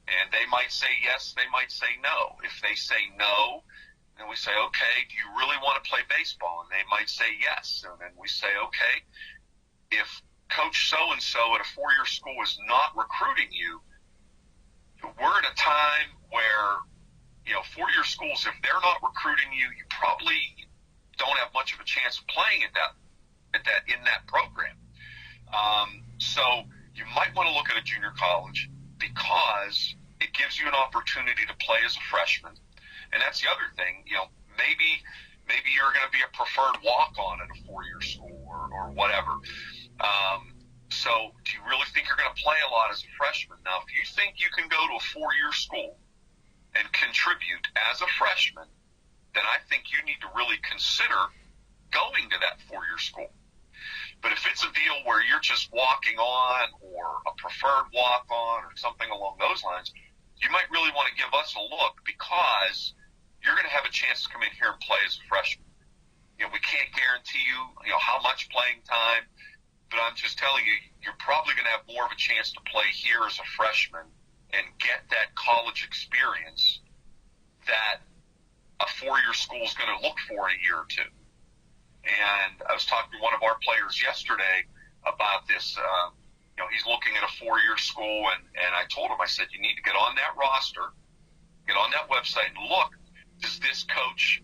And they might say yes, they might say no. If they say no, then we say, okay, do you really want to play baseball? And they might say yes. And then we say, okay, if Coach so-and-so at a four-year school is not recruiting you, we're at a time where, four-year schools, if they're not recruiting you, you probably don't have much of a chance of playing in that program. So you might want to look at a junior college because it gives you an opportunity to play as a freshman. And that's the other thing, maybe you're going to be a preferred walk-on at a four-year school or whatever. So do you really think you're going to play a lot as a freshman? Now, if you think you can go to a four-year school and contribute as a freshman, then I think you need to really consider going to that four-year school. But if it's a deal where you're just walking on or a preferred walk-on or something along those lines, you might really want to give us a look because you're going to have a chance to come in here and play as a freshman. We can't guarantee you, how much playing time, but I'm just telling you, you're probably going to have more of a chance to play here as a freshman and get that college experience that a four-year school is going to look for in a year or two. And I was talking to one of our players yesterday about this. He's looking at a four-year school, and I told him, I said, you need to get on that roster, get on that website, and look, does this coach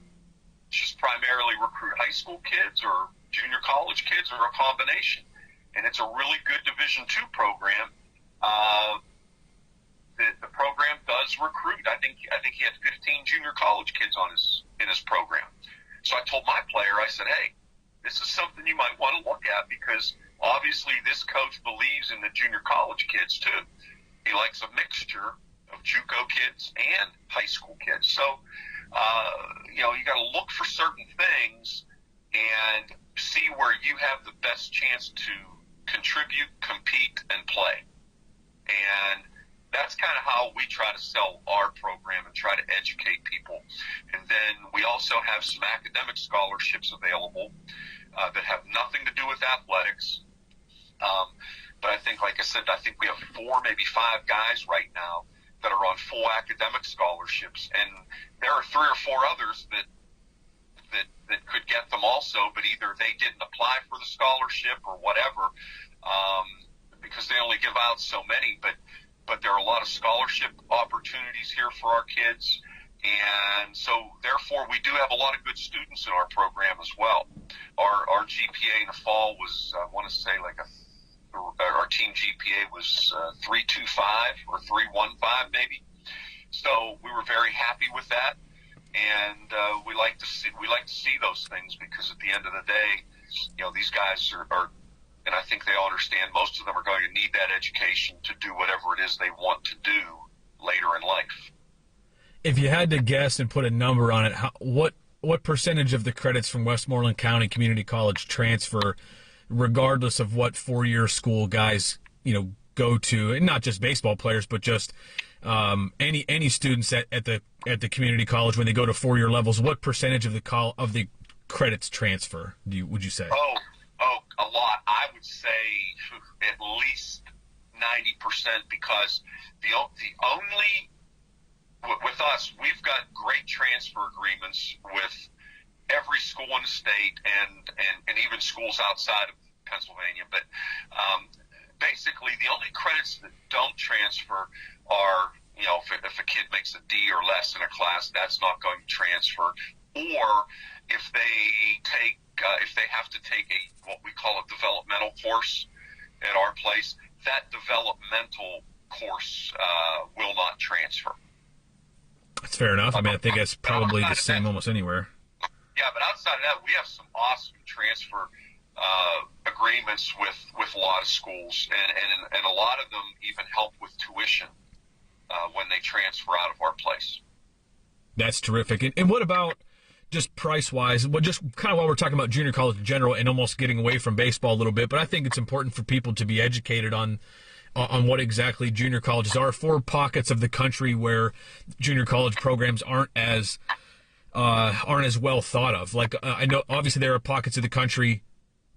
just primarily recruit high school kids or junior college kids or a combination? And it's a really good Division II program. The program does recruit. I think he had 15 junior college kids in his program. So I told my player, I said, hey, this is something you might want to look at because obviously this coach believes in the junior college kids too. He likes a mixture of JUCO kids and high school kids. So, you got to look for certain things and see where you have the best chance to contribute, compete, and play. And that's kind of how we try to sell our program and try to educate people. And then we also have some academic scholarships available that have nothing to do with athletics. But I think, like I said, we have 4, maybe 5 guys right now that are on full academic scholarships. And there are 3 or 4 others that could get them also, but either they didn't apply for the scholarship or whatever, because they only give out so many. But there are a lot of scholarship opportunities here for our kids. And so, therefore, we do have a lot of good students in our program as well. Our GPA in the fall was, I want to say, our team GPA was 3.25 or 3.15 maybe. So we were very happy with that. And we like to see those things because at the end of the day, these guys are and I think they all understand most of them are going to need that education to do whatever it is they want to do later in life. If you had to guess and put a number on it, what percentage of the credits from Westmoreland County Community College transfer, regardless of what four-year school guys go to, and not just baseball players, but just any students at the community college when they go to four-year levels? What percentage of the credits transfer? Would you say? Oh, a lot. I would say at least 90%, because the only with us, we've got great transfer agreements with every school in the state and even schools outside of Pennsylvania. But basically, the only credits that don't transfer are, if a kid makes a D or less in a class, that's not going to transfer. Or if they have to take what we call a developmental course at our place, that developmental course will not transfer. That's fair enough. I think that's probably the same almost anywhere. Yeah, but outside of that, we have some awesome transfer agreements with a lot of schools, and a lot of them even help with tuition when they transfer out of our place. That's terrific. And what about just price-wise? Well, just kind of while we're talking about junior college in general and almost getting away from baseball a little bit, but I think it's important for people to be educated on what exactly junior colleges are for pockets of the country where junior college programs aren't as well thought of. Like I know obviously there are pockets of the country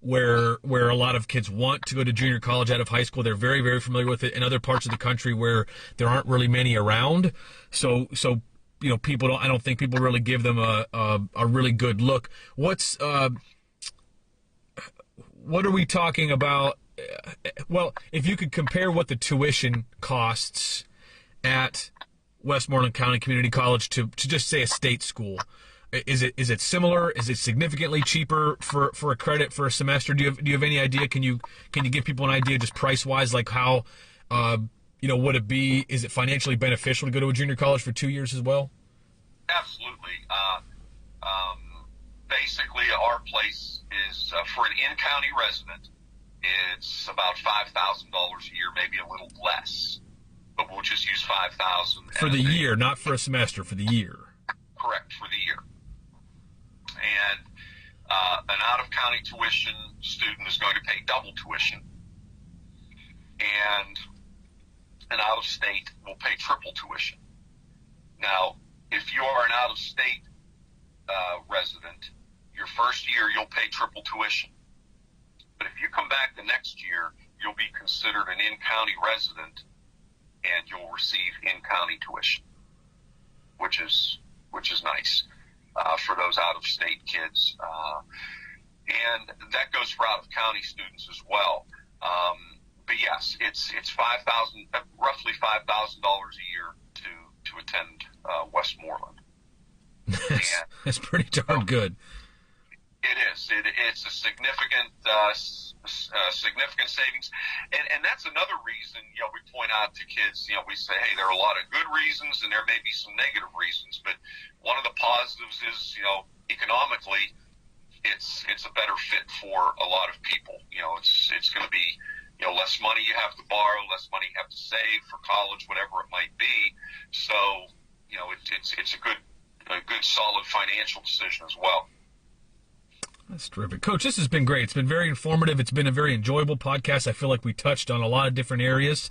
where a lot of kids want to go to junior college out of high school. They're very, very familiar with it. In other parts of the country where there aren't really many around. So I don't think people really give them a really good look. What are we talking about? Well, if you could compare what the tuition costs at Westmoreland County Community College to just say a state school, is it similar? Is it significantly cheaper for a credit for a semester? Do you have any idea? Can you give people an idea just price wise, like how would it be? Is it financially beneficial to go to a junior college for 2 years as well? Absolutely. Basically, our place is for an in-county resident. It's about $5,000 a year, maybe a little less, but we'll just use $5,000 for the year, not for a semester. For the year. Correct, for the year. And an out-of-county tuition student is going to pay double tuition, and an out-of-state will pay triple tuition. Now, if you are an out-of-state resident, your first year you'll pay triple tuition. But if you come back the next year, you'll be considered an in-county resident, and you'll receive in-county tuition, which is nice for those out-of-state kids. And that goes for out-of-county students as well. But yes, it's roughly $5,000 a year to attend Westmoreland. That's pretty darn good. It is. It's a significant savings, and that's another reason. We point out to kids. We say, hey, there are a lot of good reasons, and there may be some negative reasons, but one of the positives is, economically, it's a better fit for a lot of people. It's going to be, less money you have to borrow, less money you have to save for college, whatever it might be. So, it's a good solid financial decision as well. That's terrific. Coach, this has been great. It's been very informative. It's been a very enjoyable podcast. I feel like we touched on a lot of different areas.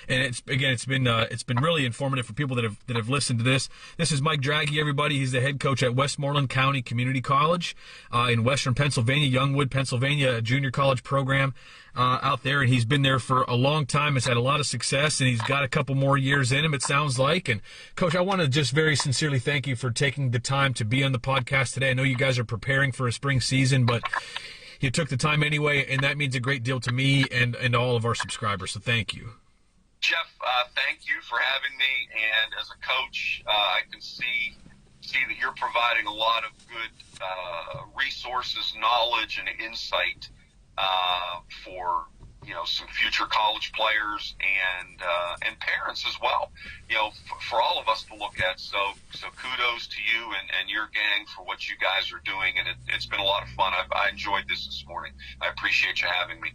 And it's been really informative for people that have listened to this. This is Mike Draghi, everybody. He's the head coach at Westmoreland County Community College in Western Pennsylvania, Youngwood, Pennsylvania, a junior college program out there. And he's been there for a long time. Has had a lot of success, and he's got a couple more years in him, it sounds like. And, Coach, I want to just very sincerely thank you for taking the time to be on the podcast today. I know you guys are preparing for a spring season, but you took the time anyway, and that means a great deal to me and all of our subscribers. So thank you. Jeff, thank you for having me. And as a coach, I can see that you're providing a lot of good resources, knowledge, and insight for some future college players and parents as well. For all of us to look at. So kudos to you and your gang for what you guys are doing, and it's been a lot of fun. I enjoyed this morning. I appreciate you having me.